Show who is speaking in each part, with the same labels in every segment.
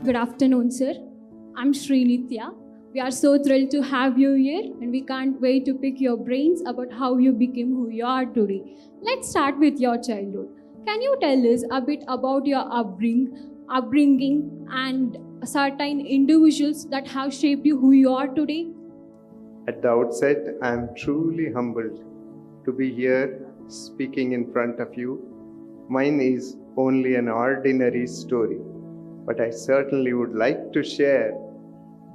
Speaker 1: Good afternoon, sir. I'm Sri Nitya. We are so thrilled to have you here, and we can't wait to pick your brains about how you became who you are today. Let's start with your childhood. Can you tell us a bit about your upbringing and certain individuals that have shaped you who you are today?
Speaker 2: At the outset, I am truly humbled to be here speaking in front of you. Mine is only an ordinary story, but I certainly would like to share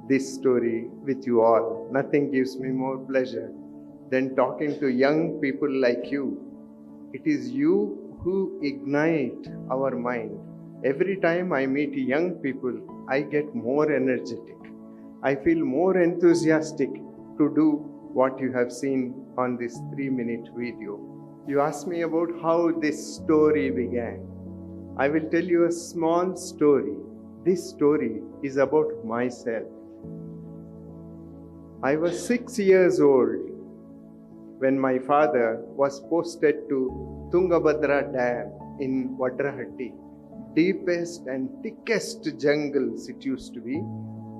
Speaker 2: this story with you all. Nothing gives me more pleasure than talking to young people like you. It is you who ignite our mind. Every time I meet young people, I get more energetic. I feel more enthusiastic to do what you have seen on this 3-minute video. You asked me about how this story began. I will tell you a small story. This story is about myself. I was 6 years old when my father was posted to Tungabhadra Dam in Vadrahatti, deepest and thickest jungles it used to be.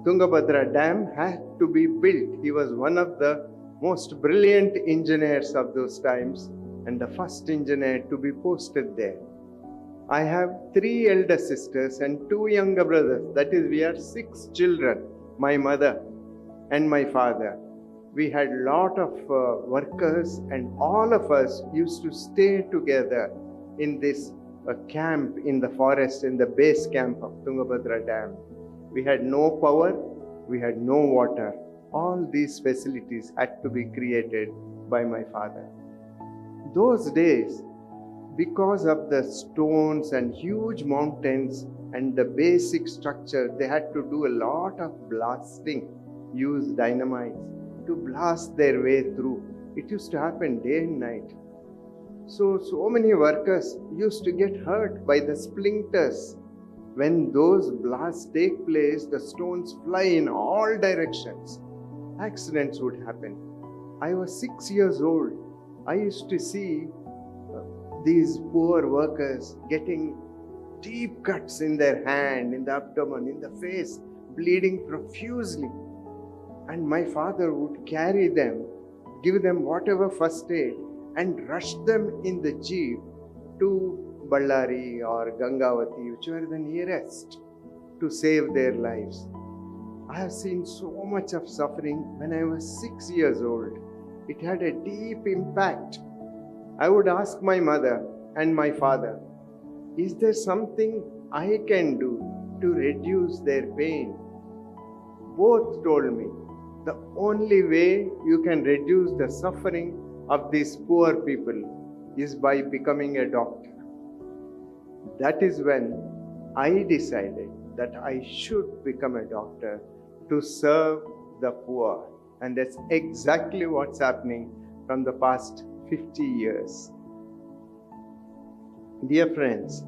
Speaker 2: Tungabhadra Dam had to be built. He was one of the most brilliant engineers of those times and the first engineer to be posted there. I have 3 elder sisters and 2 younger brothers. That is, we are 6 children, my mother and my father. We had a lot of workers, and all of us used to stay together in this camp in the forest, in the base camp of Tungabhadra Dam. We had no power, we had no water. All these facilities had to be created by my father. Those days, because of the stones and huge mountains and the basic structure, they had to do a lot of blasting, use dynamite to blast their way through. It used to happen day and night. So many workers used to get hurt by the splinters. When those blasts take place, the stones fly in all directions. Accidents would happen. I was 6 years old. I used to see these poor workers getting deep cuts in their hand, in the abdomen, in the face, bleeding profusely. And my father would carry them, give them whatever first aid, and rush them in the jeep to Ballari or Gangavati, which were the nearest, to save their lives. I have seen so much of suffering when I was 6 years old. It had a deep impact. I would ask my mother and my father, is there something I can do to reduce their pain? Both told me, the only way you can reduce the suffering of these poor people is by becoming a doctor. That is when I decided that I should become a doctor to serve the poor. And that's exactly what's happening from the past 50 years. Dear friends,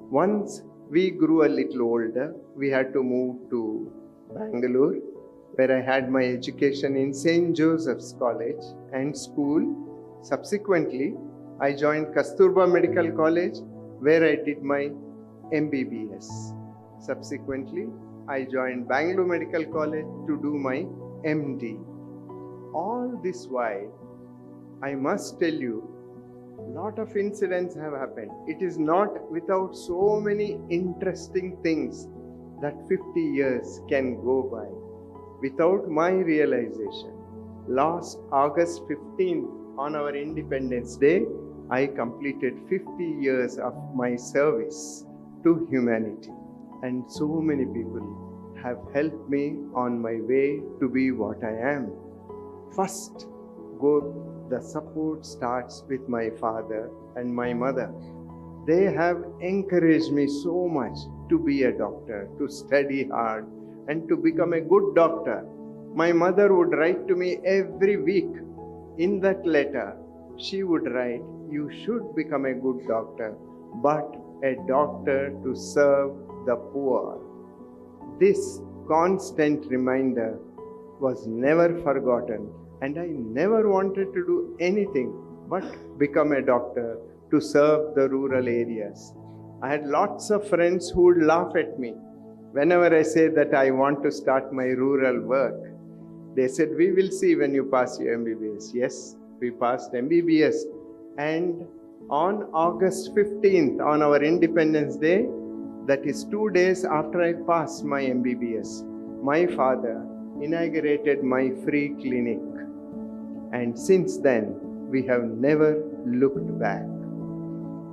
Speaker 2: once we grew a little older, we had to move to Bangalore, where I had my education in St. Joseph's College and school. Subsequently, I joined Kasturba Medical College, where I did my MBBS. Subsequently, I joined Bangalore Medical College to do my MD. All this while, I must tell you, a lot of incidents have happened. It is not without so many interesting things that 50 years can go by without my realization. Last August 15th, on our Independence Day, I completed 50 years of my service to humanity. And so many people have helped me on my way to be what I am. First, the support starts with my father and my mother. They have encouraged me so much to be a doctor, to study hard, and to become a good doctor. My mother would write to me every week. In that letter, she would write, you should become a good doctor, but a doctor to serve the poor. This constant reminder was never forgotten, and I never wanted to do anything but become a doctor to serve the rural areas. I had lots of friends who would laugh at me Whenever I say that I want to start my rural work, they said, we will see when you pass your MBBS. Yes, we passed MBBS. And on August 15th, on our Independence Day, that is 2 days after I passed my MBBS, my father inaugurated my free clinic. And since then, we have never looked back.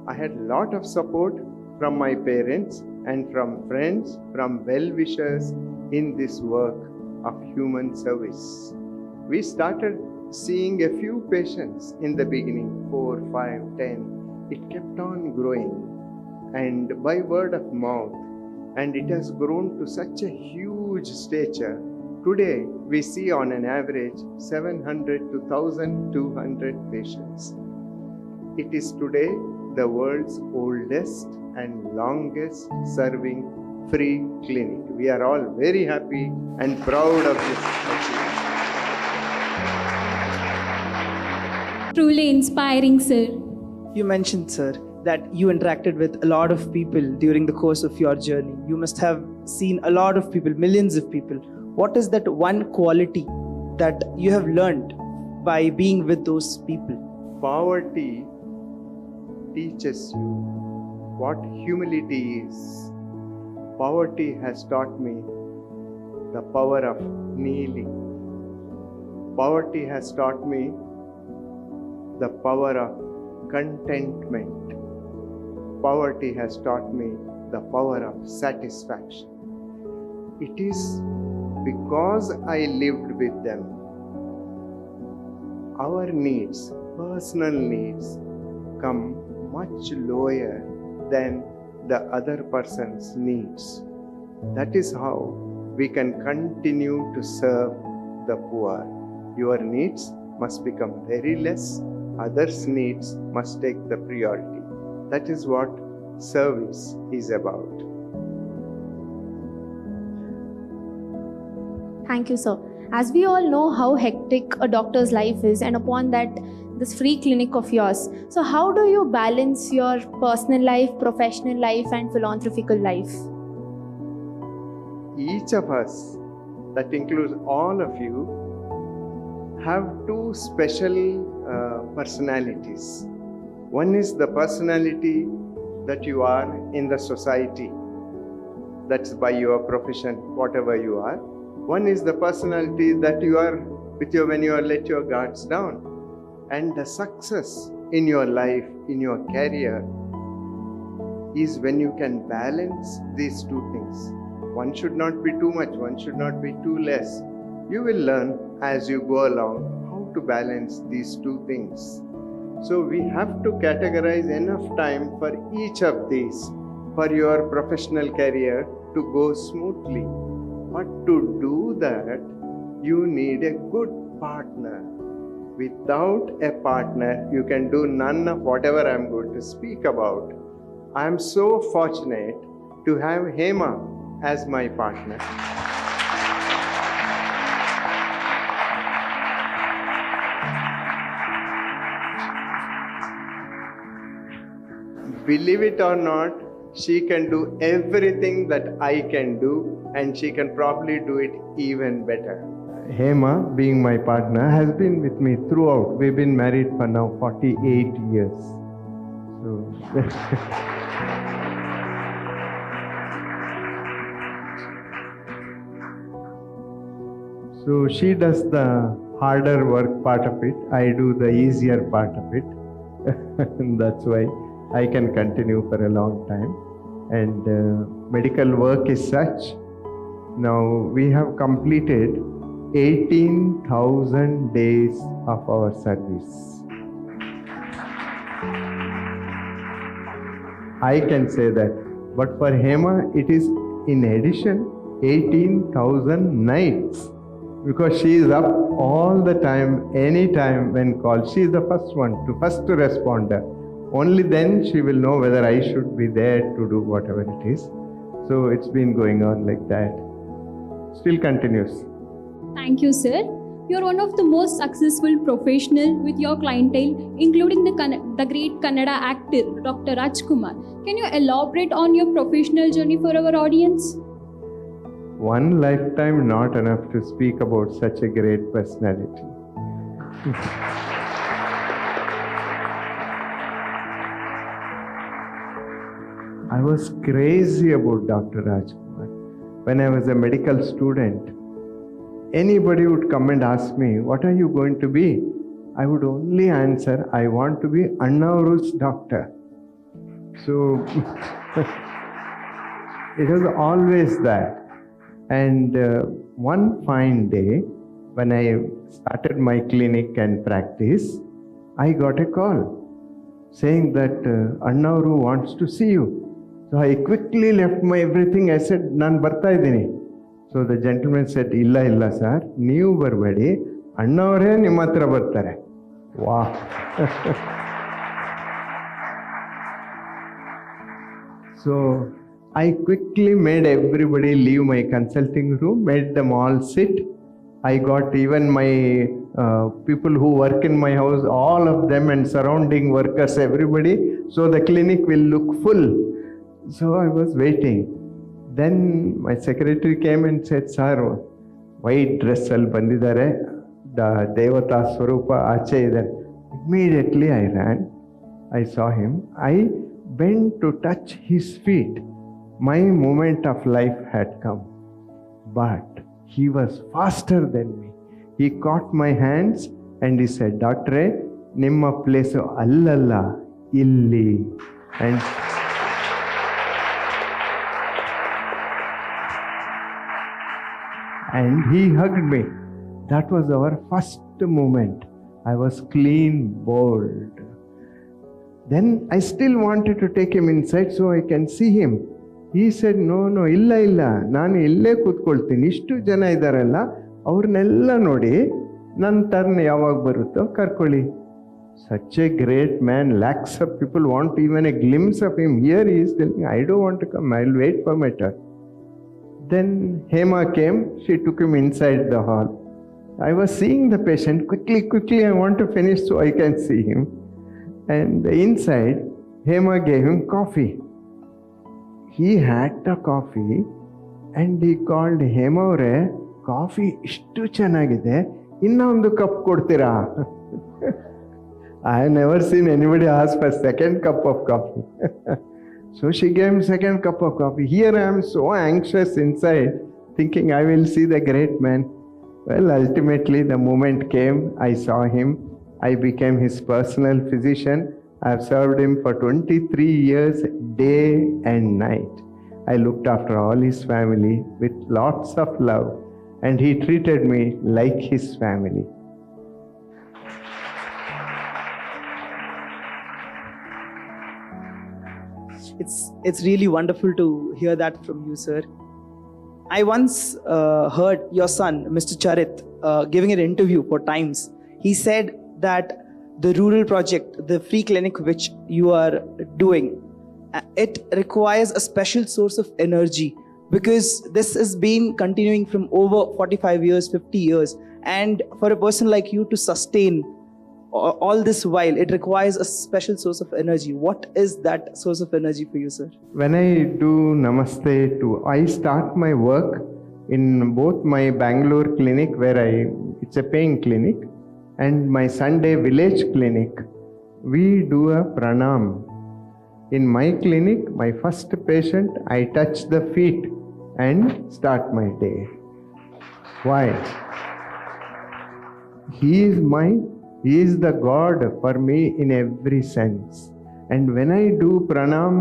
Speaker 2: I had a lot of support from my parents and from friends, from well-wishers in this work of human service. We started seeing a few patients in the beginning, 4, 5, 10. It kept on growing, and by word of mouth, and it has grown to such a huge stature. Today, we see on an average 700 to 1,200 patients. It is today the world's oldest and longest serving free clinic. We are all very happy and proud of this achievement.
Speaker 1: Truly inspiring, sir.
Speaker 3: You mentioned, sir, that you interacted with a lot of people during the course of your journey. You must have seen a lot of people, millions of people. What is that one quality that you have learned by being with those people?
Speaker 2: Poverty teaches you what humility is. Poverty has taught me the power of kneeling. Poverty has taught me the power of contentment. Poverty has taught me the power of satisfaction. It is because I lived with them. Our needs, personal needs, come much lower than the other person's needs. That is how we can continue to serve the poor. Your needs must become very less, others' needs must take the priority. That is what service is about.
Speaker 4: Thank you, sir. As we all know how hectic a doctor's life is, and upon that, this free clinic of yours. So how do you balance your personal life, professional life, and philanthropical life?
Speaker 2: Each of us, that includes all of you, have two special personalities. One is the personality that you are in the society. That's by your profession, whatever you are. One is the personality that you are with you when you are let your guards down. And the success in your life, in your career, is when you can balance these two things. One should not be too much, one should not be too less. You will learn as you go along how to balance these two things. So we have to categorize enough time for each of these for your professional career to go smoothly. But to do that, you need a good partner. Without a partner, you can do none of whatever I'm going to speak about. I am so fortunate to have Hema as my partner. Believe it or not, she can do everything that I can do, and she can probably do it even better. Hema, being my partner, has been with me throughout. We've been married for now 48 years. So she does the harder work part of it. I do the easier part of it. That's why I can continue for a long time. And medical work is such. Now we have completed 18,000 days of our service. I can say that. But for Hema, it is in addition 18,000 nights. Because she is up all the time, anytime when called. She is the first responder. Only then she will know whether I should be there to do whatever it is. So it's been going on like that. Still continues.
Speaker 1: Thank you, sir. You're one of the most successful professional with your clientele, including the great Kannada actor, Dr. Rajkumar. Can you elaborate on your professional journey for our audience?
Speaker 2: one lifetime not enough to speak about such a great personality. I was crazy about Dr. Rajkumar. When I was a medical student, anybody would come and ask me, what are you going to be? I would only answer, I want to be Annauru's doctor. So it was always that. And one fine day, when I started my clinic and practice, I got a call saying that Annauru wants to see you. So I quickly left my everything. I said, Nan barta idini. So the gentleman said, illa sir, neevu barbedi, Annavare nimma hatra bartare. Wow. So I quickly made everybody leave my consulting room, made them all sit. I got even my people who work in my house, all of them and surrounding workers, everybody. So the clinic will look full. So I was waiting. Then my secretary came and said, sir, white dress al bandidare, the Devata Swarupa Ache idare. Immediately I ran. I saw him. I bent to touch his feet. My moment of life had come. But he was faster than me. He caught my hands and he said, Doctor, nimma place allalla illi. And he hugged me. That was our first moment. I was clean, bold. Then I still wanted to take him inside so I can see him. He said, no, illa, ನಾನು ಇಲ್ಲೇ ಕೂತ್ಕೊಳ್ತೀನಿ. ಇಷ್ಟು ಜನ ಇದ್ದಾರಲ್ಲ, ಅವ್ರನ್ನೆಲ್ಲ ನೋಡಿ, ನನ್ನ turn ಯಾವಾಗ ಬರುತ್ತೋ ಕರ್ಕೊಳ್ಳಿ. Such a great man, lakhs of people want even a glimpse of him. Here he is telling, I don't want to come, I'll wait for my turn. Then Hema came, she took him inside the hall. I was seeing the patient, quickly, I want to finish so I can see him. And inside, Hema gave him coffee. He had the coffee and he called Hema avare, coffee ishtu chanagide, inna ondu cup kodtira. I have never seen anybody ask for second cup of coffee. So she gave him second cup of coffee. Here I am so anxious inside, thinking I will see the great man. Well, ultimately the moment came, I saw him. I became his personal physician. I have served him for 23 years, day and night. I looked after all his family with lots of love, and he treated me like his family.
Speaker 3: It's really wonderful to hear that from you, sir. I once heard your son, Mr. Charit, giving an interview for Times. He said that the rural project, the free clinic which you are doing, it requires a special source of energy, because this has been continuing from over 45 years, 50 years. And for a person like you to sustain all this while, it requires a special source of energy. What is that source of energy for you, sir?
Speaker 2: When I do Namaste, I start my work in both my Bangalore clinic, where it's a paying clinic, and my Sunday village clinic. We do a pranam. In my clinic, my first patient, I touch the feet and start my day. Why? He is the God for me in every sense. And when I do pranam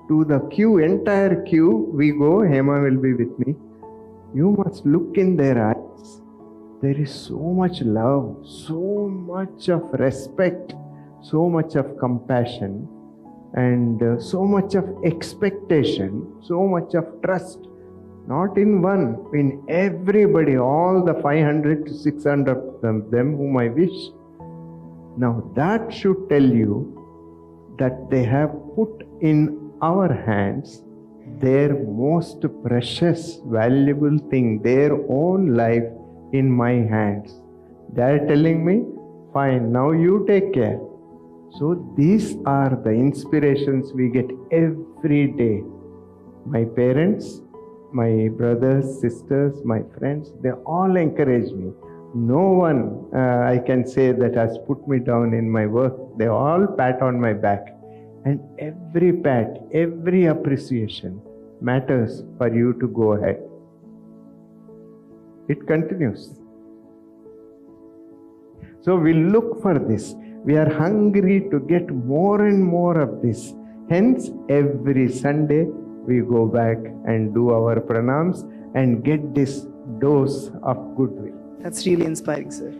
Speaker 2: to the queue, entire queue, we go, Hema will be with me. You must look in their eyes. There is so much love, so much of respect, so much of compassion, and so much of expectation, so much of trust. Not in one, in everybody, all the 500 to 600 of them whom I wish. Now that should tell you that they have put in our hands their most precious, valuable thing, their own life in my hands. They are telling me, fine, now you take care. So these are the inspirations we get every day. My parents, my brothers, sisters, my friends, they all encourage me. No one I can say that has put me down in my work. They all pat on my back. And every pat, every appreciation matters for you to go ahead. It continues. So we look for this. We are hungry to get more and more of this. Hence, every Sunday we go back and do our pranams and get this dose of goodwill.
Speaker 3: That's really inspiring, sir.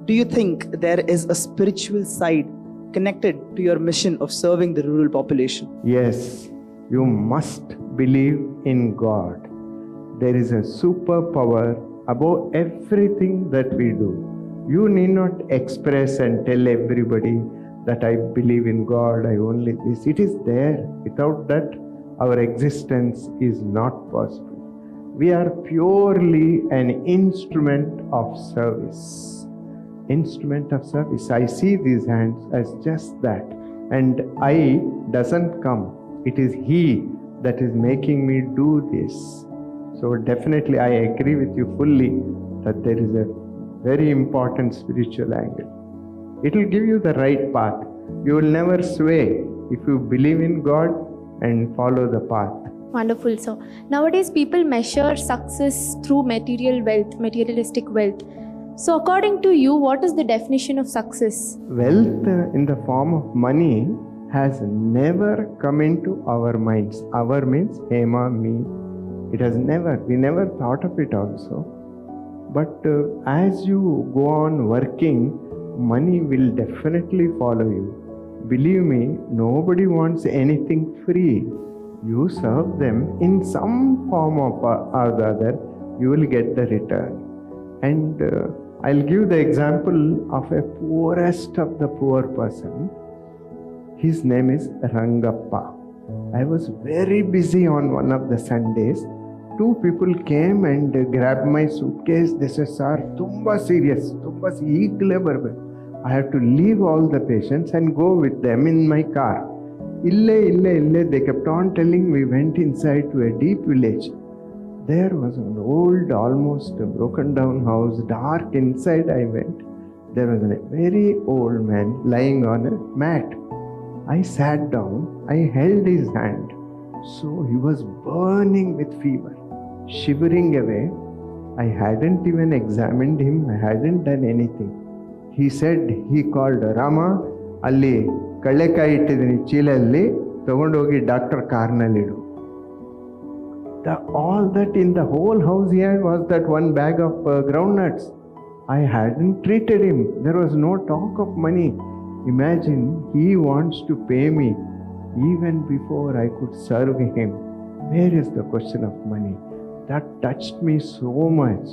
Speaker 3: Do you think there is a spiritual side connected to your mission of serving the rural population?
Speaker 2: Yes, you must believe in God. There is a superpower above everything that we do. You need not express and tell everybody that I believe in God, I only this. It is there. Without that, our existence is not possible. We are purely an instrument of service. Instrument of service. I see these hands as just that. And I doesn't come. It is He that is making me do this. So definitely I agree with you fully that there is a very important spiritual angle. It will give you the right path. You will never sway if you believe in God and follow the path.
Speaker 4: Wonderful, sir. Nowadays, people measure success through material wealth, materialistic wealth. So, according to you, what is the definition of success?
Speaker 2: Wealth in the form of money has never come into our minds. Our means Hema, me. It has never, we never thought of it also. But as you go on working, money will definitely follow you. Believe me, nobody wants anything free. You serve them in some form or the other, you will get the return. And I'll give the example of a poorest of the poor person. His name is Rangappa. I was very busy on one of the Sundays. Two people came and grabbed my suitcase. They said, "Sir, tumba serious, tumba eagle barbe." I have to leave all the patients and go with them in my car. Ille. They kept on telling. We went inside to a deep village. There was an old, almost broken down house, dark. Inside I went. There was a very old man lying on a mat. I sat down. I held his hand. So he was burning with fever, shivering away. I hadn't even examined him. I hadn't done anything. He said, he called Rama, ಅಲ್ಲಿ ಕಳ್ಳೆಕಾಯಿ ಇಟ್ಟಿದ್ದೀನಿ ಚೀಲಲ್ಲಿ ತಗೊಂಡೋಗಿ doctor ಕಾರ್ನಲ್ಲಿಡು. All that in the whole house here was that one bag of groundnuts. I hadn't treated him. There was no talk of money. Imagine, he wants to pay me even before I could serve him. Where is the question of money? That touched me so much.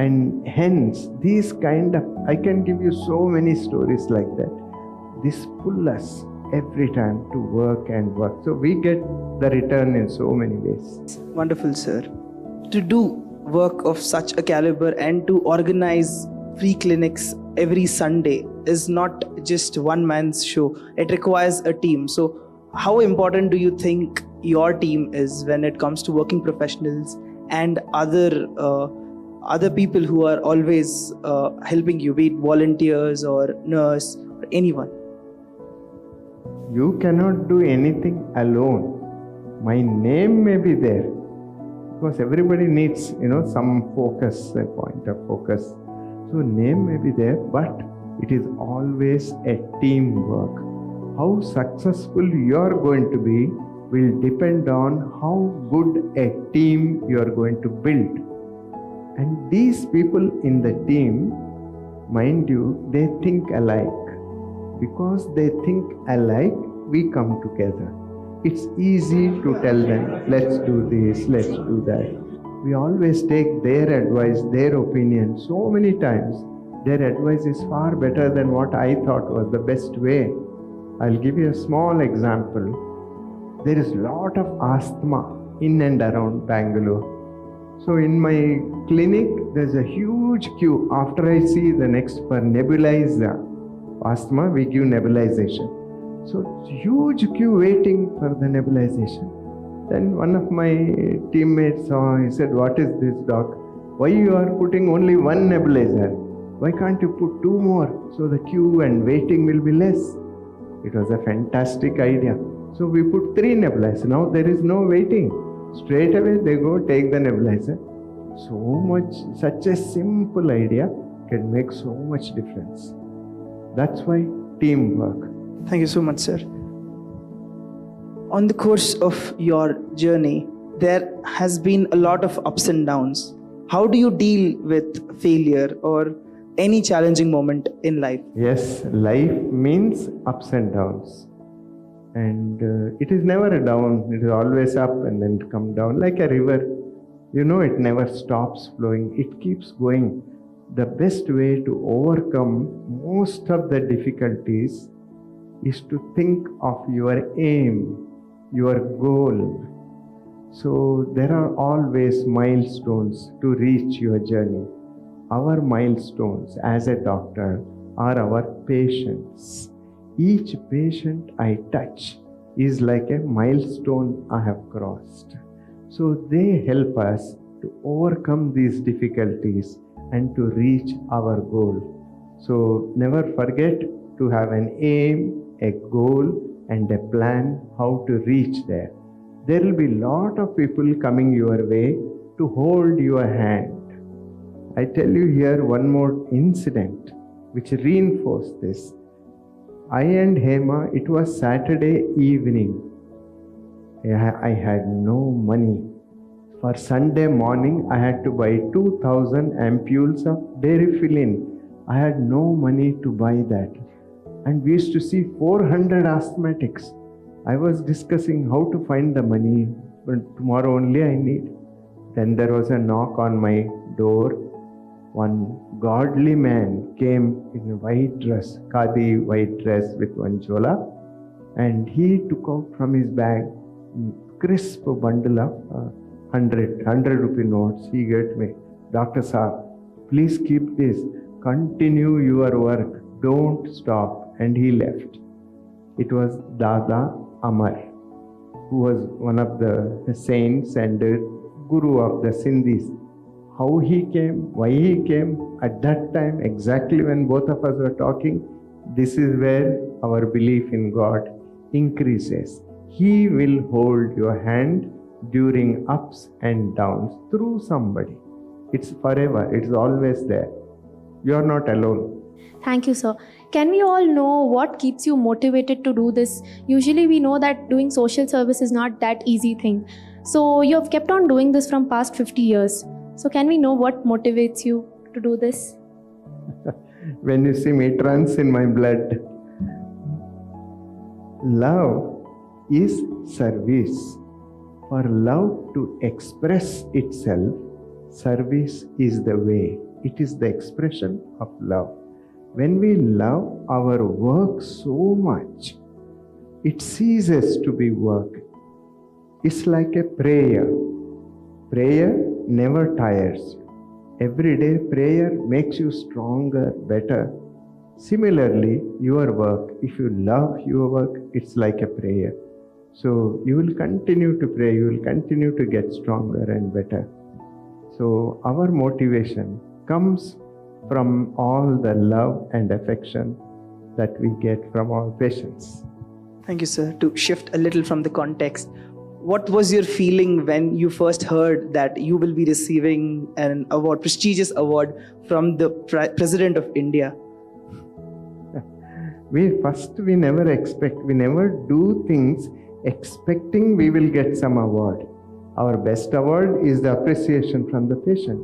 Speaker 2: And hence, these kind of, I can give you so many stories like that. This pull us every time to work and work. So we get the return in so many ways.
Speaker 3: Wonderful, sir. To do work of such a caliber and to organize free clinics every Sunday is not just one man's show. It requires a team. So how important do you think your team is when it comes to working professionals and other people who are always helping you, be it volunteers or nurse or anyone?
Speaker 2: You cannot do anything alone. My name may be there because everybody needs, some focus, a point of focus. So name may be there, but it is always a teamwork. How successful you are going to be will depend on how good a team you are going to build. And these people in the team, mind you, they think alike. Because they think alike, we come together. It's easy to tell them, let's do this, let's do that. We always take their advice, their opinion. So many times, their advice is far better than what I thought was the best way. I'll give you a small example. There is a lot of asthma in and around Bangalore. So in my clinic, there's a huge queue. After I see the next for nebulizer asthma, we give nebulization. So huge queue waiting for the nebulization. Then one of my teammates saw, he said, "What is this, doc? Why you are putting only one nebulizer? Why can't you put two more so the queue and waiting will be less?" It was a fantastic idea. So we put 3 nebulizers. Now there is no waiting. Straight away they go take the nebulizer. So much, such a simple idea can make so much difference. That's why teamwork.
Speaker 3: Thank you so much, sir. On the course of your journey, there has been a lot of ups and downs. How do you deal with failure or any challenging moment in life?
Speaker 2: Yes, life means ups and downs. And it is never a down, it is always up and then come down like a river. You know, it never stops flowing, it keeps going. The best way to overcome most of the difficulties is to think of your aim, your goal. So there are always milestones to reach your journey. Our milestones as a doctor are our patients. Each patient I touch is like a milestone I have crossed. So they help us to overcome these difficulties and to reach our goal. So never forget to have an aim, a goal, and a plan how to reach there. There will be a lot of people coming your way to hold your hand. I tell you here one more incident which reinforced this. I and Hema, it was Saturday evening. I had no money. For Sunday morning, I had to buy 2,000 ampules of Derifilin. I had no money to buy that. And we used to see 400 asthmatics. I was discussing how to find the money, but tomorrow only I need. Then there was a knock on my door. One godly man came in a white dress, khadi white dress with one chola, and he took out from his bag crisp bundle of 100 rupee notes. He gave me, "Dr. Saab, please keep this. Continue your work. Don't stop." And he left. It was Dada Amar, who was one of the saints and guru of the Sindhis. How he came, why he came, at that time, exactly when both of us were talking, this is where our belief in God increases. He will hold your hand during ups and downs through somebody. It's forever, it's always there. You are not alone.
Speaker 4: Thank you, sir. Can we all know what keeps you motivated to do this? Usually we know that doing social service is not that easy thing. So you have kept on doing this from past 50 years. So can we know what motivates you to do this?
Speaker 2: When you see me, it runs in my blood. Love is service. For love to express itself, service is the way. It is the expression of love. When we love our work so much, it ceases to be work. It's like a prayer. Prayer never tires. Every day prayer makes you stronger, better. Similarly, your work, if you love your work, it's like a prayer. So you will continue to pray, you will continue to get stronger and better. So our motivation comes from all the love and affection that we get from our patients.
Speaker 3: Thank you, sir. To shift a little from the context, what was your feeling when you first heard that you will be receiving an award, prestigious award from the President of India?
Speaker 2: We never do things expecting we will get some award. Our best award is the appreciation from the patient.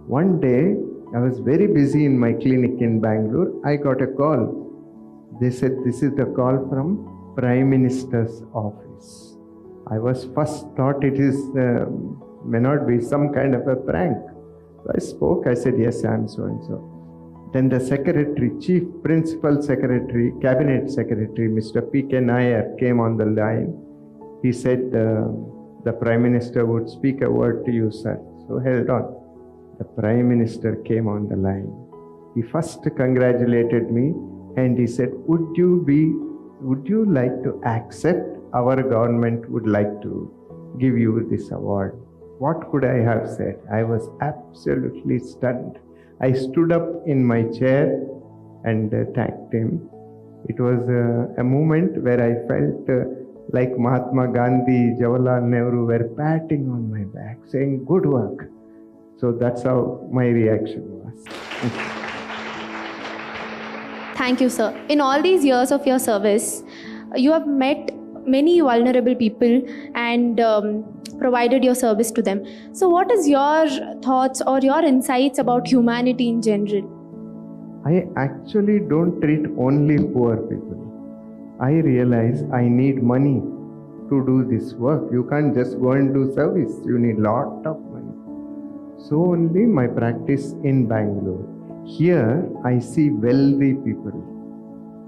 Speaker 2: One day, I was very busy in my clinic in Bangalore. I got a call. They said, "This is the call from Prime Minister's office." I was first thought it is, may not be some kind of a prank. So I spoke, I said, "Yes, I am so and so." Then the secretary, chief principal secretary, cabinet secretary, Mr. P.K. Nair came on the line. He said, the Prime Minister would speak a word to you, sir. So held on. The Prime Minister came on the line. He first congratulated me and he said, would you like to accept, our government would like to give you this award. What could I have said? I was absolutely stunned. I stood up in my chair and thanked him. It was a moment where I felt like Mahatma Gandhi, Jawaharlal Nehru were patting on my back, saying, good work. So that's how my reaction was.
Speaker 4: Thank you, sir. In all these years of your service, you have met many vulnerable people and provided your service to them. So what is your thoughts or your insights about humanity in general?
Speaker 2: I actually don't treat only poor people. I realize I need money to do this work. You can't just go and do service. You need lot of money. So only my practice in Bangalore. Here I see wealthy people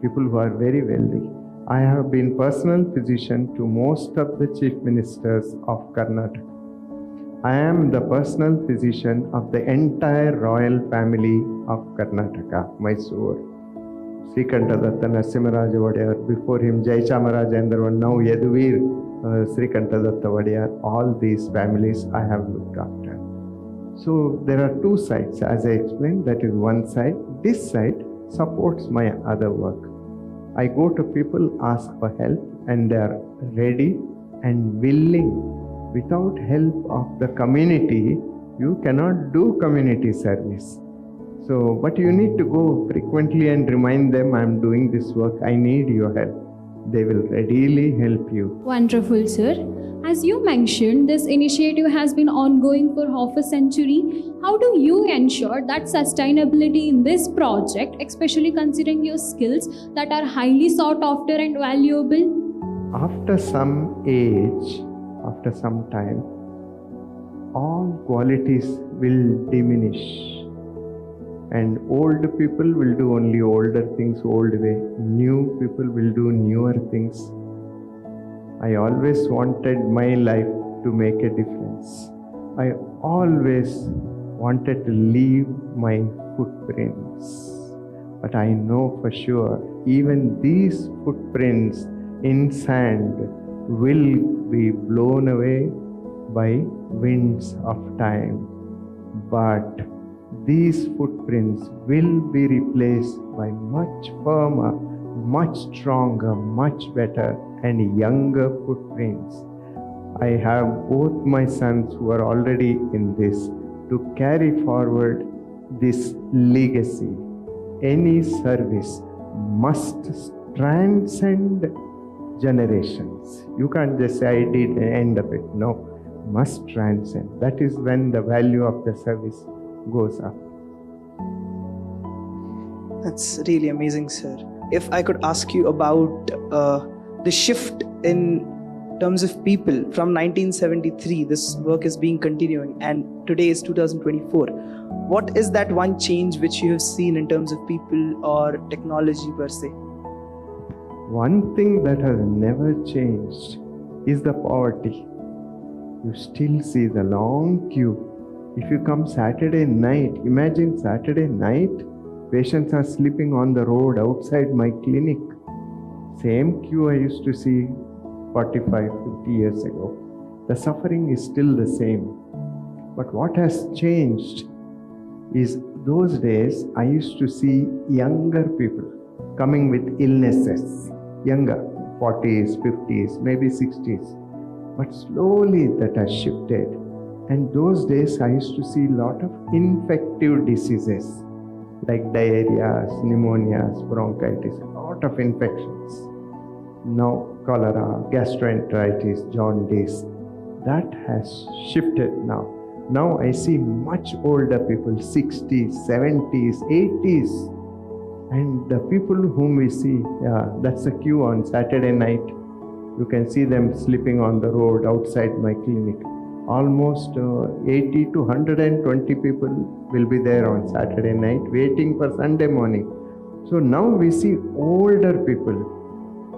Speaker 2: who are very wealthy. I have been personal physician to most of the chief ministers of Karnataka. I am the personal physician of the entire royal family of Karnataka, Mysore. Srikanta Datta Narasimharaja Wadiyar, before him Jai Chamarajendra, now Yaduvir Srikanta Datta Wadiyar, all these families I have looked after. So there are two sides, as I explained, that is one side. This side supports my other work. I go to people, ask for help, and they are ready and willing. Without help of the community, you cannot do community service. So, but you need to go frequently and remind them, I am doing this work, I need your help. They will readily help you.
Speaker 1: Wonderful, sir. As you mentioned, this initiative has been ongoing for half a century. How do you ensure that sustainability in this project, especially considering your skills that are highly sought after and valuable?
Speaker 2: After some age, after some time, all qualities will diminish. And old people will do only older things old way. New people will do newer things. I always wanted my life to make a difference. I always wanted to leave my footprints. But I know for sure, even these footprints in sand will be blown away by winds of time. But these footprints will be replaced by much firmer, much stronger, much better and younger footprints. I have both my sons who are already in this to carry forward this legacy. Any service must transcend generations. You can't just say, I did the end of it. No, must transcend. That is when the value of the service goes up.
Speaker 3: That's really amazing, sir. If I could ask you about the shift in terms of people from 1973, this work is being continuing, and today is 2024. What is that one change which you have seen in terms of people or technology per se?
Speaker 2: One thing that has never changed is the poverty. You still see the long queue. If you come Saturday night, imagine Saturday night, patients are sleeping on the road outside my clinic. Same queue I used to see 45, 50 years ago. The suffering is still the same. But what has changed is those days I used to see younger people coming with illnesses, younger, 40s, 50s, maybe 60s. But slowly that has shifted. And those days I used to see a lot of infective diseases like diarrheas, pneumonias, bronchitis, a lot of infections. Now cholera, gastroenteritis, jaundice, that has shifted now. Now I see much older people, 60s, 70s, 80s. And the people whom we see, that's a queue on Saturday night. You can see them sleeping on the road outside my clinic. Almost 80 to 120 people will be there on Saturday night waiting for Sunday morning. So now we see older people.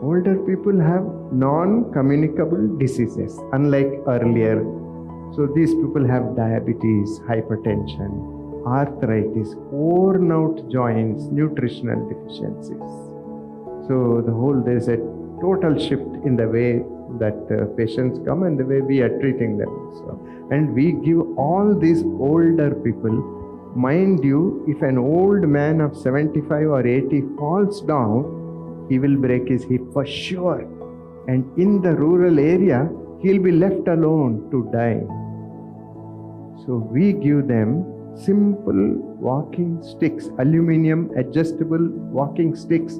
Speaker 2: Older people have non-communicable diseases, unlike earlier. So these people have diabetes, hypertension, arthritis, worn out joints, nutritional deficiencies. So there is a total shift in the way that patients come and the way we are treating them. So, and we give all these older people, mind you, if an old man of 75 or 80 falls down, he will break his hip for sure. And in the rural area, he'll be left alone to die. So we give them simple walking sticks, aluminium adjustable walking sticks.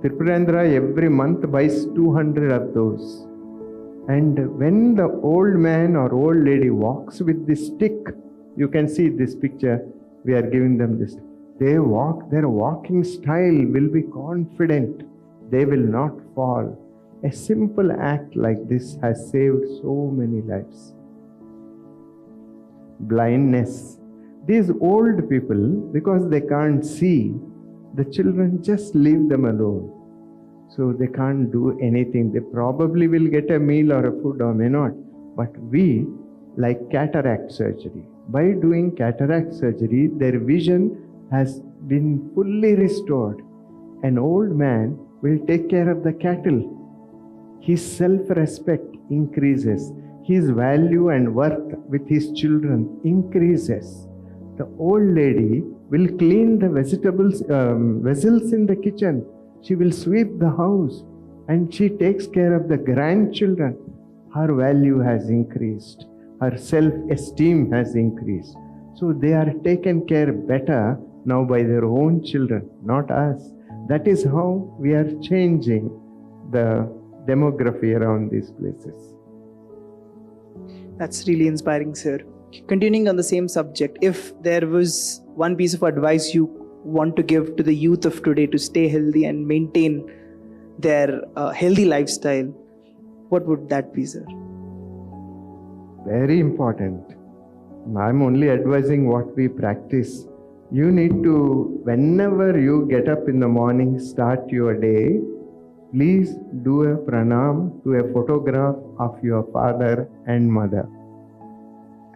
Speaker 2: Tripurandra every month buys 200 of those. And when the old man or old lady walks with this stick, you can see this picture, we are giving them this. They walk, their walking style will be confident. They will not fall. A simple act like this has saved so many lives. Blindness. These old people, because they can't see, the children just leave them alone. So they can't do anything. They probably will get a meal or a food or may not. But we, like cataract surgery, by doing cataract surgery, their vision has been fully restored. An old man will take care of the cattle. His self-respect increases. His value and worth with his children increases. The old lady will clean the vessels in the kitchen. She will sweep the house and she takes care of the grandchildren. Her value has increased. Her self-esteem has increased. So they are taken care better now by their own children, not us. That is how we are changing the demography around these places.
Speaker 3: That's really inspiring, sir. Continuing on the same subject, if there was one piece of advice you want to give to the youth of today to stay healthy and maintain their healthy lifestyle, what would that be, sir?
Speaker 2: Very important. I'm only advising what we practice. You need to, whenever you get up in the morning, start your day, please do a pranam to a photograph of your father and mother.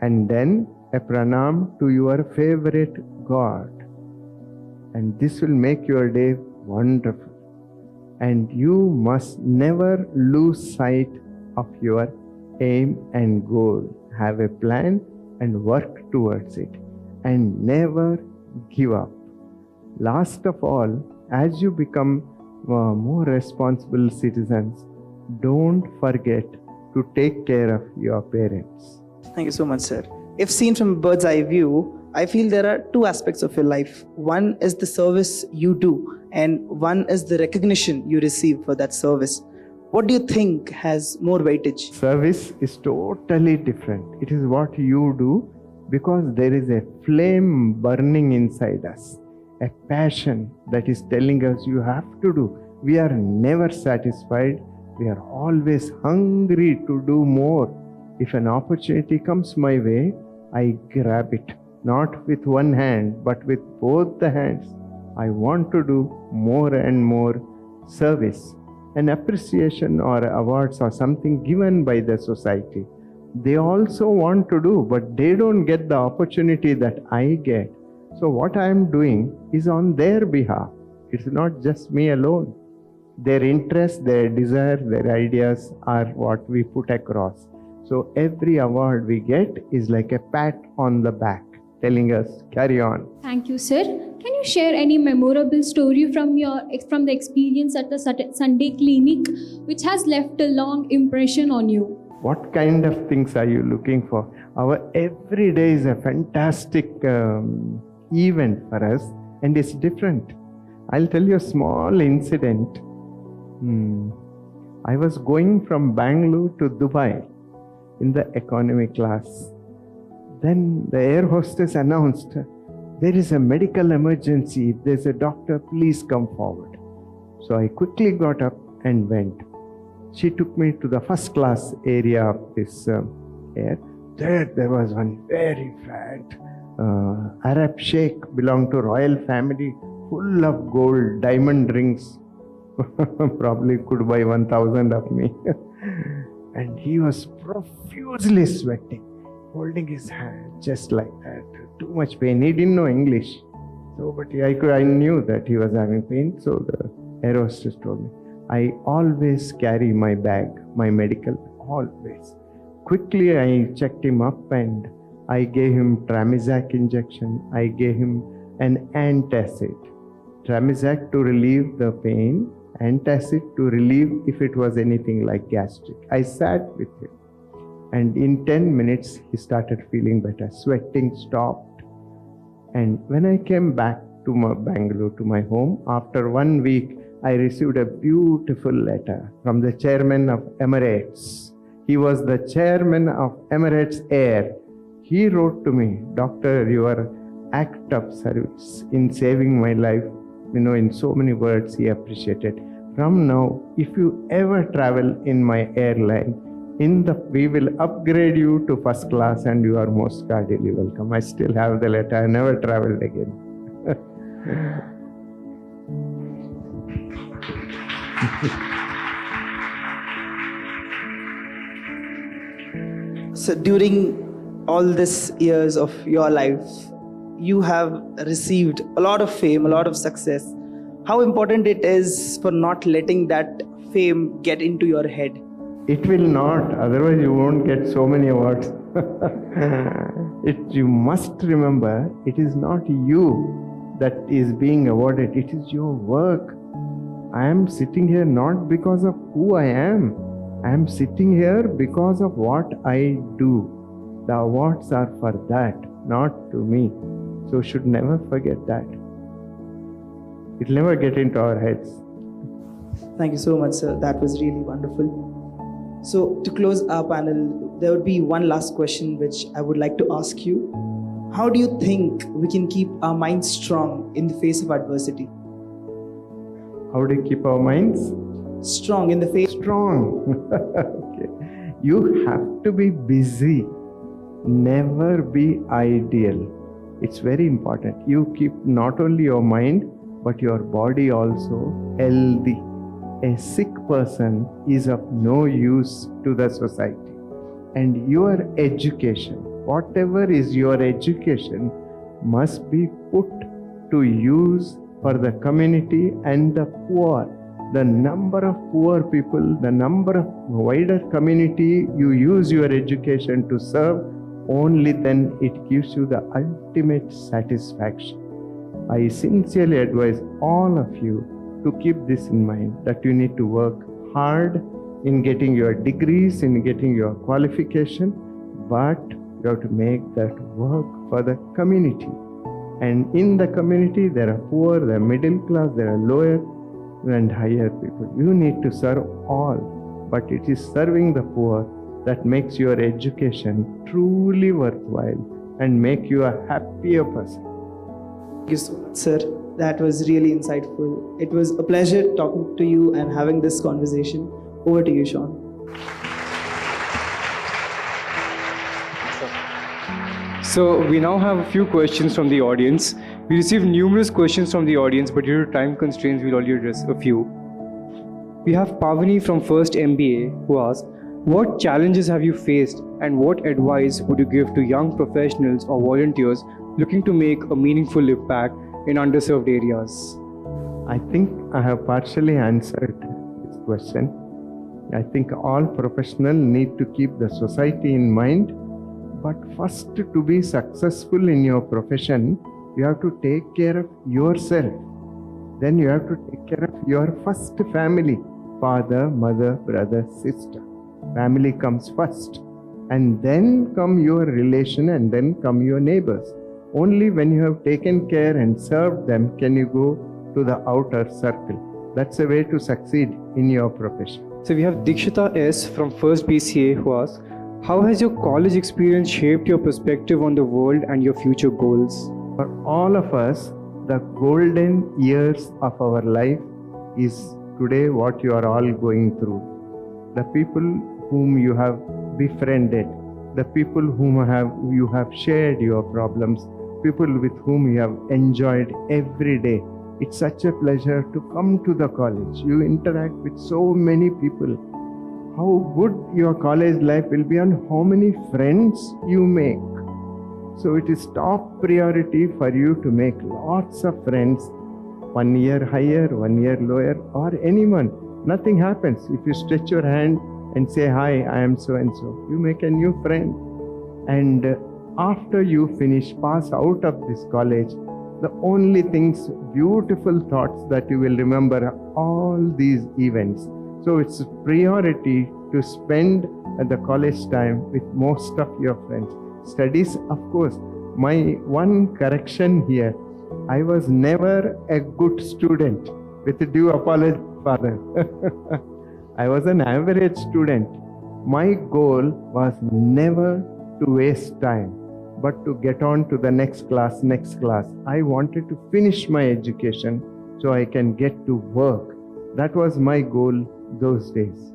Speaker 2: And then a pranam to your favorite God. And this will make your day wonderful. And you must never lose sight of your aim and goal. Have a plan and work towards it. And never give up. Last of all, as you become more responsible citizens, don't forget to take care of your parents.
Speaker 3: Thank you so much, sir. If seen from a bird's eye view, I feel there are two aspects of your life. One is the service you do, and one is the recognition you receive for that service. What do you think has more weightage?
Speaker 2: Service is totally different. It is what you do because there is a flame burning inside us, a passion that is telling us you have to do. We are never satisfied. We are always hungry to do more. If an opportunity comes my way, I grab it, not with one hand, but with both the hands. I want to do more and more service. An appreciation or awards or something given by the society. They also want to do, but they don't get the opportunity that I get. So what I am doing is on their behalf. It's not just me alone. Their interests, their desires, their ideas are what we put across. So every award we get is like a pat on the back, telling us, carry on.
Speaker 1: Thank you, sir. Can you share any memorable story from the experience at the Sunday clinic which has left a long impression on you?
Speaker 2: What kind of things are you looking for? Our every day is a fantastic event for us, and it's different. I'll tell you a small incident. I was going from Bangalore to Dubai in the economy class. Then the air hostess announced, there is a medical emergency. If there's a doctor, please come forward. So I quickly got up and went. She took me to the first class area of this air. There was one very fat Arab sheikh, belonged to royal family, full of gold, diamond rings. Probably could buy 1,000 of me. And he was profusely sweating, holding his hand just like that. Too much pain. He didn't know English. So, but I knew that he was having pain. So the air hostess told me, I always carry my bag, my medical, always. Quickly I checked him up and I gave him Tramizac injection. I gave him an antacid. Tramizac to relieve the pain, antacid to relieve if it was anything like gastric. I sat with him and in 10 minutes he started feeling better. Sweating stopped. And when I came back to my Bangalore, to my home, after 1 week, I received a beautiful letter from the chairman of Emirates. He was the chairman of Emirates Air. He wrote to me, "Doctor, your act of service in saving my life, in so many words he appreciated. From now, if you ever travel in my airline, we will upgrade you to first class and you are most cordially welcome." I still have the letter. I never traveled again.
Speaker 3: So during all these years of your life, you have received a lot of fame, a lot of success. How important it is for not letting that fame get into your head?
Speaker 2: It will not, otherwise you won't get so many awards. You must remember, it is not you that is being awarded, it is your work. I am sitting here not because of who I am. I am sitting here because of what I do. The awards are for that, not to me. So should never forget that. It will never get into our heads.
Speaker 3: Thank you so much, sir. That was really wonderful. So to close our panel, there would be one last question which I would like to ask you. How do you think we can keep our minds strong in the face of adversity?
Speaker 2: How do you keep our minds?
Speaker 3: Strong in the face.
Speaker 2: Strong. Okay. You have to be busy. Never be ideal. It's very important. You keep not only your mind, but your body also healthy. A sick person is of no use to the society. And your education, whatever is your education, must be put to use for the community and the poor. The number of poor people, the number of wider community you use your education to serve, only then it gives you the ultimate satisfaction. I sincerely advise all of you to keep this in mind, that you need to work hard in getting your degrees, in getting your qualification, but you have to make that work for the community. And in the community, there are poor, there are middle class, there are lower and higher people. You need to serve all, but it is serving the poor that makes your education truly worthwhile and make you a happier person.
Speaker 3: Thank you so much, sir. That was really insightful. It was a pleasure talking to you and having this conversation. Over to you, Sean.
Speaker 5: So we now have a few questions from the audience. We received numerous questions from the audience, but due to time constraints, we'll only address a few. We have Pavani from First MBA who asks, what challenges have you faced and what advice would you give to young professionals or volunteers looking to make a meaningful impact in underserved areas?
Speaker 2: I think I have partially answered this question. I think all professionals need to keep the society in mind, but first, to be successful in your profession, you have to take care of yourself. Then you have to take care of your first family, father, mother, brother, sister. Family comes first, and then come your relation, and then come your neighbors. Only when you have taken care and served them can you go to the outer circle. That's a way to succeed in your profession.
Speaker 5: So we have Dikshita S from First BCA who asks, how has your college experience shaped your perspective on the world and your future goals?
Speaker 2: For all of us, the golden years of our life is today what you are all going through. The people whom you have befriended, the people whom you have shared your problems, people with whom you have enjoyed every day. It's such a pleasure to come to the college. You interact with so many people. How good your college life will be and how many friends you make. So it is top priority for you to make lots of friends, 1 year higher, 1 year lower, or anyone. Nothing happens. If you stretch your hand and say, "Hi, I am so and so," you make a new friend. And after you finish, pass out of this college, the only things, beautiful thoughts that you will remember are all these events. So it's a priority to spend at the college time with most of your friends. Studies, of course. My one correction here, I was never a good student. With due apology, Father. I was an average student. My goal was never to waste time, but to get on to the next class. I wanted to finish my education so I can get to work. That was my goal those days.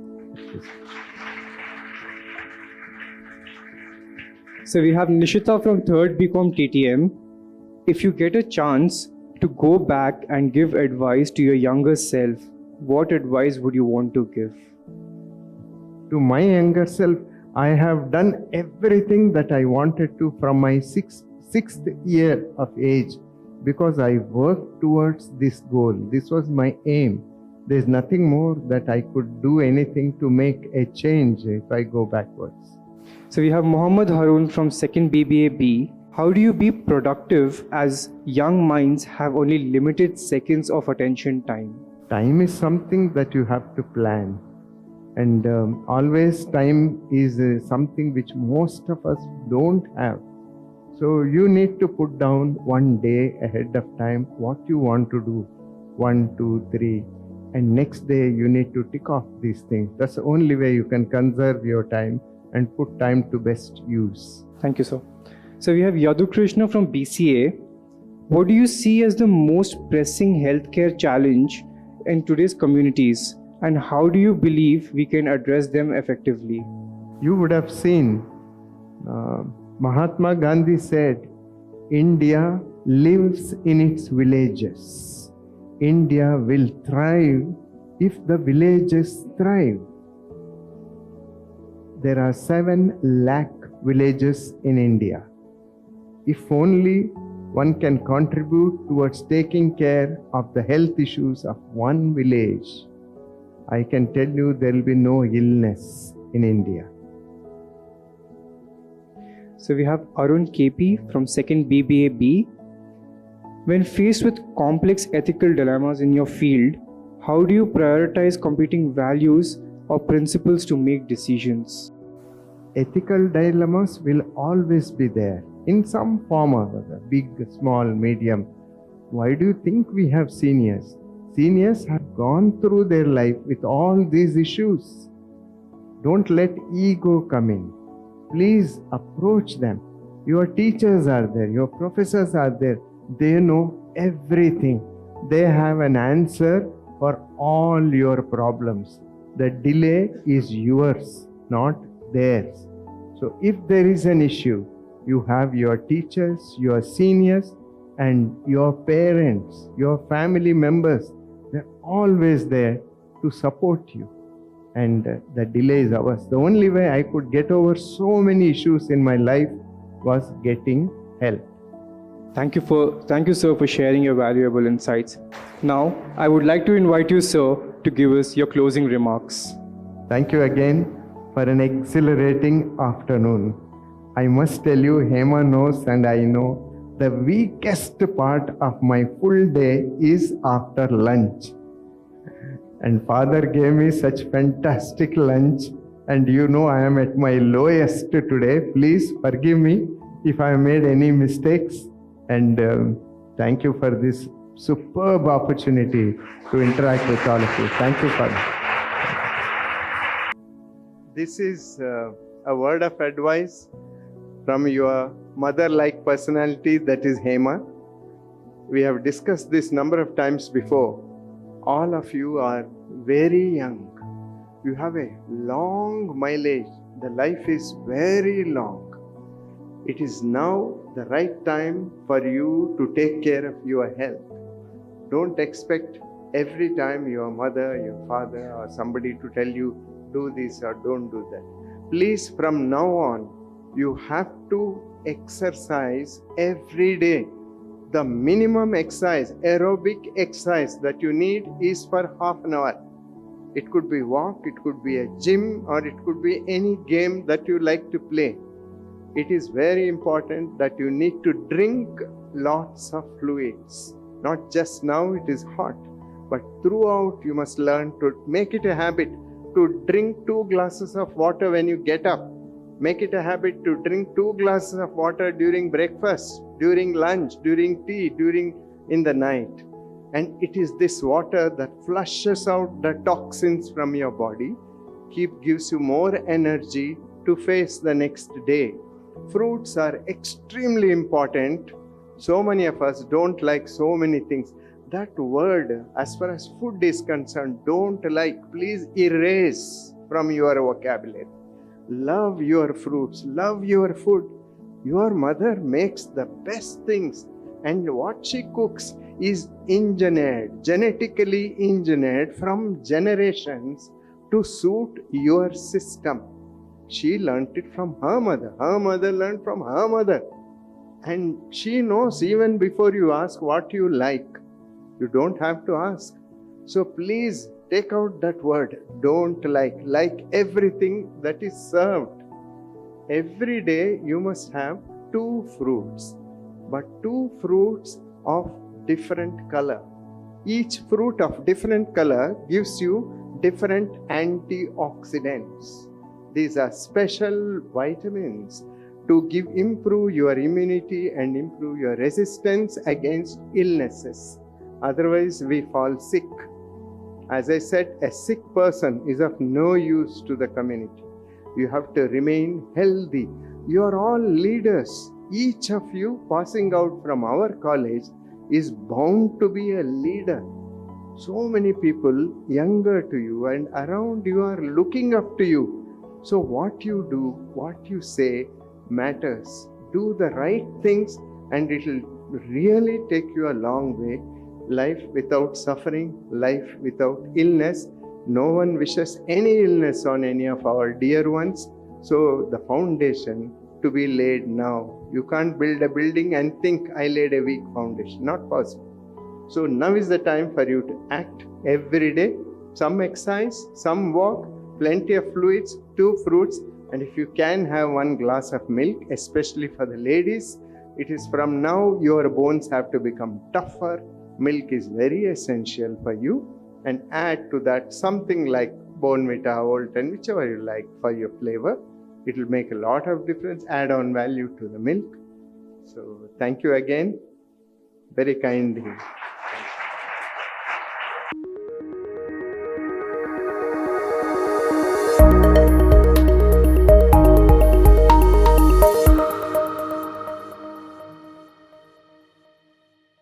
Speaker 5: So we have Nishita from 3rd BCom TTM. If you get a chance to go back and give advice to your younger self, what advice would you want to give?
Speaker 2: To my younger self, I have done everything that I wanted to from my sixth year of age, because I worked towards this goal. This was my aim. There's nothing more that I could do anything to make a change if I go backwards.
Speaker 5: So we have Muhammad Harun from 2nd BBA-B. How do you be productive as young minds have only limited seconds of attention time?
Speaker 2: Time is something that you have to plan. And always time is something which most of us don't have. So you need to put down one day ahead of time what you want to do. 1, 2, 3. And next day you need to tick off these things. That's the only way you can conserve your time and put time to best use.
Speaker 5: Thank you, sir. So we have Yadu Krishna from BCA. What do you see as the most pressing healthcare challenge in today's communities, and how do you believe we can address them effectively?
Speaker 2: You would have seen Mahatma Gandhi said, "India lives in its villages. India will thrive if the villages thrive." There are 7 lakh villages in India. If only one can contribute towards taking care of the health issues of one village, I can tell you there will be no illness in India.
Speaker 5: So we have Arun KP from 2nd BBA-B. When faced with complex ethical dilemmas in your field, how do you prioritize competing values or principles to make decisions?
Speaker 2: Ethical dilemmas will always be there in some form or other, big, small, medium. Why do you think we have seniors? Seniors have gone through their life with all these issues. Don't let ego come in. Please approach them. Your teachers are there, your professors are there. They know everything. They have an answer for all your problems. The delay is yours, not theirs. So if there is an issue, you have your teachers, your seniors, and your parents, your family members. They're always there to support you. And the delay is ours. The only way I could get over so many issues in my life was getting help.
Speaker 5: Thank you, sir, for sharing your valuable insights. Now, I would like to invite you, sir, to give us your closing remarks.
Speaker 2: Thank you again for an exhilarating afternoon. I must tell you, Hema knows and I know, the weakest part of my full day is after lunch. And Father gave me such fantastic lunch, and you know I am at my lowest today. Please forgive me if I made any mistakes, and thank you for this superb opportunity to interact with all of you. Thank you, Father. This is a word of advice from your mother-like personality, that is Hema. We have discussed this number of times before. All of you are very young. You have a long mileage. The life is very long. It is now the right time for you to take care of your health. Don't expect every time your mother, your father, or somebody to tell you, do this or don't do that. Please, from now on, you have to exercise every day. The minimum exercise, aerobic exercise that you need is for half an hour. It could be walk, it could be a gym, or it could be any game that you like to play. It is very important that you need to drink lots of fluids. Not just now it is hot, but throughout you must learn to make it a habit to drink 2 glasses of water when you get up. Make it a habit to drink 2 glasses of water during breakfast, during lunch, during tea, in the night. And it is this water that flushes out the toxins from your body, gives you more energy to face the next day. Fruits are extremely important. So many of us don't like so many things. That word, as far as food is concerned, don't like, please erase from your vocabulary. Love your fruits, love your food. Your mother makes the best things, and what she cooks is engineered, genetically engineered from generations to suit your system. She learnt it from her mother learned from her mother. And she knows even before you ask what you like. You don't have to ask. So please take out that word, don't like everything that is served. Every day you must have 2 fruits, but 2 fruits of different color. Each fruit of different color gives you different antioxidants. These are special vitamins to improve your immunity and improve your resistance against illnesses. Otherwise, we fall sick. As I said, a sick person is of no use to the community. You have to remain healthy. You are all leaders. Each of you passing out from our college is bound to be a leader. So many people younger to you and around you are looking up to you. So what you do, what you say matters. Do the right things and it will really take you a long way. Life without suffering, life without illness. No one wishes any illness on any of our dear ones. So the foundation to be laid now. You can't build a building and think I laid a weak foundation. Not possible. So now is the time for you to act every day. Some exercise, some walk, plenty of fluids, 2 fruits, and if you can have 1 glass of milk, especially for the ladies. It is from now your bones have to become tougher. Milk is very essential for you, and add to that something like Bonvita, Volten, whichever you like for your flavor. It will make a lot of difference, add on value to the milk. So thank you again. Very kindly.